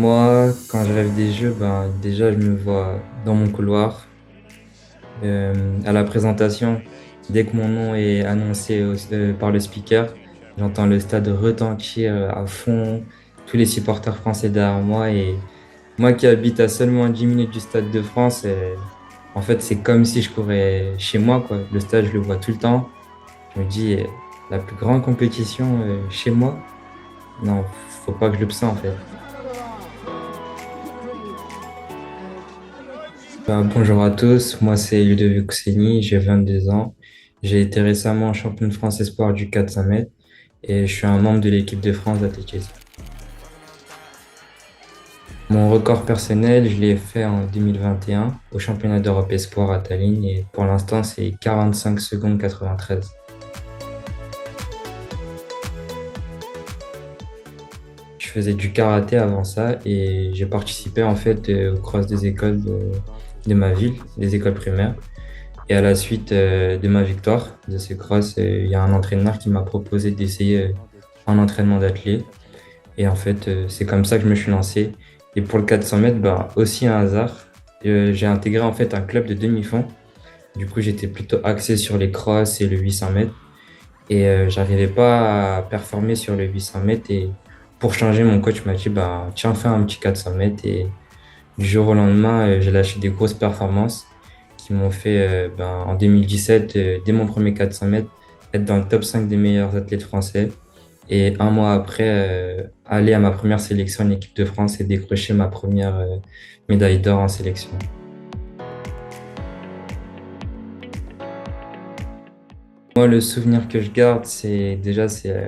Moi, quand je rêve des jeux, déjà, je me vois dans mon couloir, à la présentation. Dès que mon nom est annoncé par le speaker, j'entends le stade retentir à fond, tous les supporters français derrière moi. Et moi qui habite à seulement 10 minutes du Stade de France, en fait, c'est comme si je courais chez moi, quoi. Le stade, je le vois tout le temps. Je me dis, la plus grande compétition chez moi, non, faut pas que je le sente, en fait. Bonjour à tous, moi c'est Ludovic Ouseni, j'ai 22 ans. J'ai été récemment champion de France espoir du 400 mètres et je suis un membre de l'équipe de France d'athlétisme. Mon record personnel, je l'ai fait en 2021 au championnat d'Europe espoir à Tallinn et pour l'instant c'est 45 secondes 93. Je faisais du karaté avant ça et j'ai participé en fait aux crosses des écoles de ma ville, des écoles primaires. Et à la suite de ma victoire de ce cross, il y a un entraîneur qui m'a proposé d'essayer un entraînement d'athlète. Et en fait, c'est comme ça que je me suis lancé. Et pour le 400 mètres, aussi un hasard. J'ai intégré en fait un club de demi-fond. Du coup, j'étais plutôt axé sur les crosses et le 800 mètres. Et j'arrivais pas à performer sur le 800 mètres. Et pour changer, mon coach m'a dit, tiens, fais un petit 400 mètres. Et du jour au lendemain, j'ai lâché des grosses performances qui m'ont fait, en 2017, dès mon premier 400 mètres, être dans le top 5 des meilleurs athlètes français. Et un mois après, aller à ma première sélection en équipe de France et décrocher ma première médaille d'or en sélection. Moi, le souvenir que je garde, c'est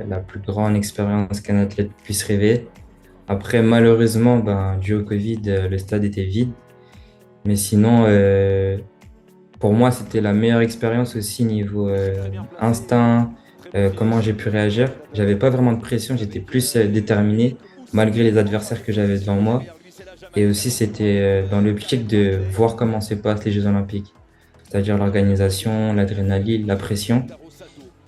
la plus grande expérience qu'un athlète puisse rêver. Après, malheureusement, dû au Covid, le stade était vide. Mais sinon, pour moi, c'était la meilleure expérience aussi niveau instinct, comment j'ai pu réagir. J'avais pas vraiment de pression, j'étais plus déterminé malgré les adversaires que j'avais devant moi. Et aussi, c'était dans l'optique de voir comment se passent les Jeux Olympiques, c'est-à-dire l'organisation, l'adrénaline, la pression.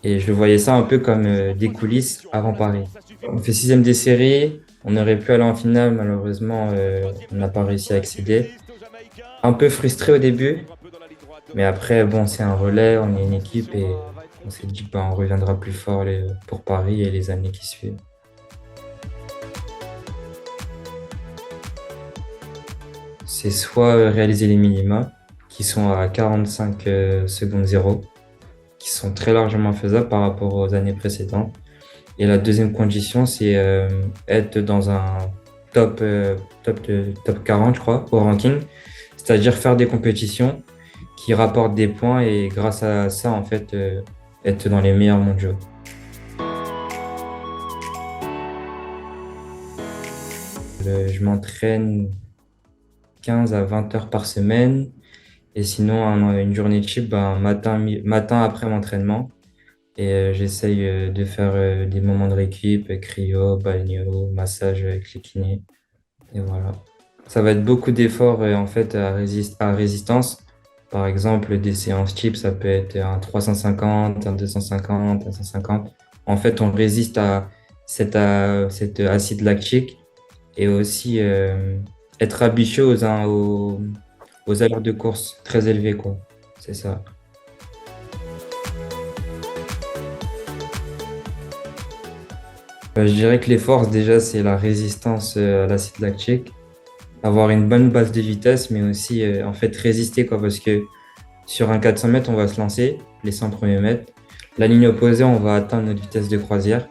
Et je voyais ça un peu comme des coulisses avant Paris. On fait sixième des séries, on aurait pu aller en finale, malheureusement, on n'a pas réussi à accéder. Un peu frustré au début, mais après, bon, c'est un relais, on est une équipe et on s'est dit on reviendra plus fort pour Paris et les années qui suivent. C'est soit réaliser les minima, qui sont à 45 secondes 0, qui sont très largement faisables par rapport aux années précédentes. Et la deuxième condition, c'est être dans un top 40, je crois, au ranking, c'est-à-dire faire des compétitions qui rapportent des points et grâce à ça, en fait, être dans les meilleurs mondiaux. Je m'entraîne 15 à 20 heures par semaine et sinon, une journée type, matin après l'entraînement. Et j'essaye de faire des moments de récup, cryo, balnéo, massage avec les kinés. Et voilà. Ça va être beaucoup d'efforts en fait à résistance. Par exemple, des séances type, ça peut être un 350, un 250, un 150. En fait, on résiste à cet acide lactique et aussi être habitué aux allures de course très élevées, quoi. C'est ça. Je dirais que les forces, déjà, c'est la résistance à l'acide lactique, avoir une bonne base de vitesse, mais aussi en fait résister, quoi, parce que sur un 400 mètres, on va se lancer les 100 premiers mètres. La ligne opposée, on va atteindre notre vitesse de croisière.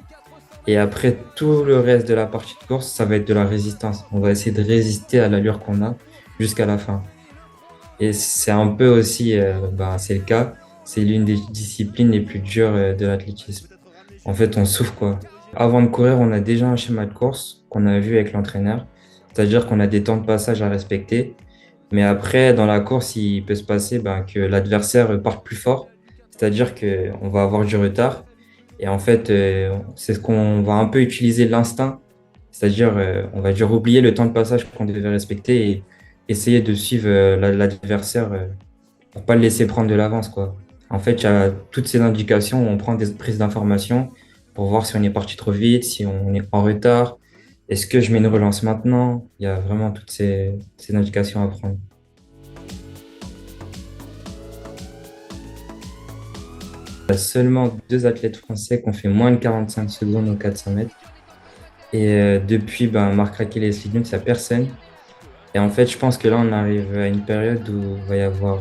Et après, tout le reste de la partie de course, ça va être de la résistance. On va essayer de résister à l'allure qu'on a jusqu'à la fin. Et c'est un peu aussi, c'est le cas, c'est l'une des disciplines les plus dures de l'athlétisme. En fait, on souffre, quoi. Avant de courir, on a déjà un schéma de course qu'on a vu avec l'entraîneur. C'est-à-dire qu'on a des temps de passage à respecter. Mais après, dans la course, il peut se passer que l'adversaire parte plus fort. C'est-à-dire qu'on va avoir du retard. Et en fait, c'est ce qu'on va un peu utiliser l'instinct. C'est-à-dire, on va dire oublier le temps de passage qu'on devait respecter et essayer de suivre l'adversaire pour pas le laisser prendre de l'avance, quoi. En fait, il y a toutes ces indications où on prend des prises d'informations pour voir si on est parti trop vite, si on est en retard. Est-ce que je mets une relance maintenant? Il y a vraiment toutes ces indications à prendre. Il y a seulement deux athlètes français qui ont fait moins de 45 secondes aux 400 mètres. Et depuis, ben, Marc Raquel et Leslie Jones, il n'y a personne. Et en fait, je pense que là, on arrive à une période où il va y avoir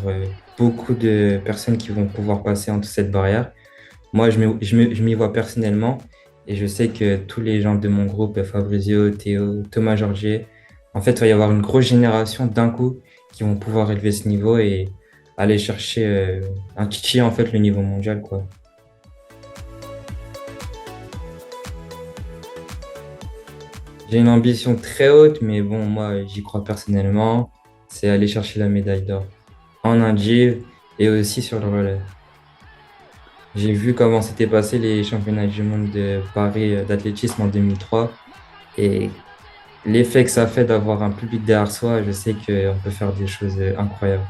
beaucoup de personnes qui vont pouvoir passer entre cette barrière. Moi, je m'y vois personnellement et je sais que tous les gens de mon groupe, Fabrizio, Théo, Thomas Georgier, en fait, il va y avoir une grosse génération d'un coup qui vont pouvoir élever ce niveau et aller chercher un titiller en fait le niveau mondial, quoi. J'ai une ambition très haute, mais bon, moi, j'y crois personnellement, c'est aller chercher la médaille d'or en indiv et aussi sur le relais. J'ai vu comment s'étaient passés les championnats du monde de Paris d'athlétisme en 2003 et l'effet que ça fait d'avoir un public derrière soi, je sais qu'on peut faire des choses incroyables.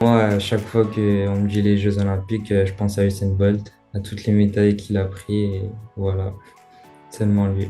Moi, à chaque fois qu'on me dit les Jeux Olympiques, je pense à Usain Bolt, à toutes les médailles qu'il a pris et voilà, seulement lui.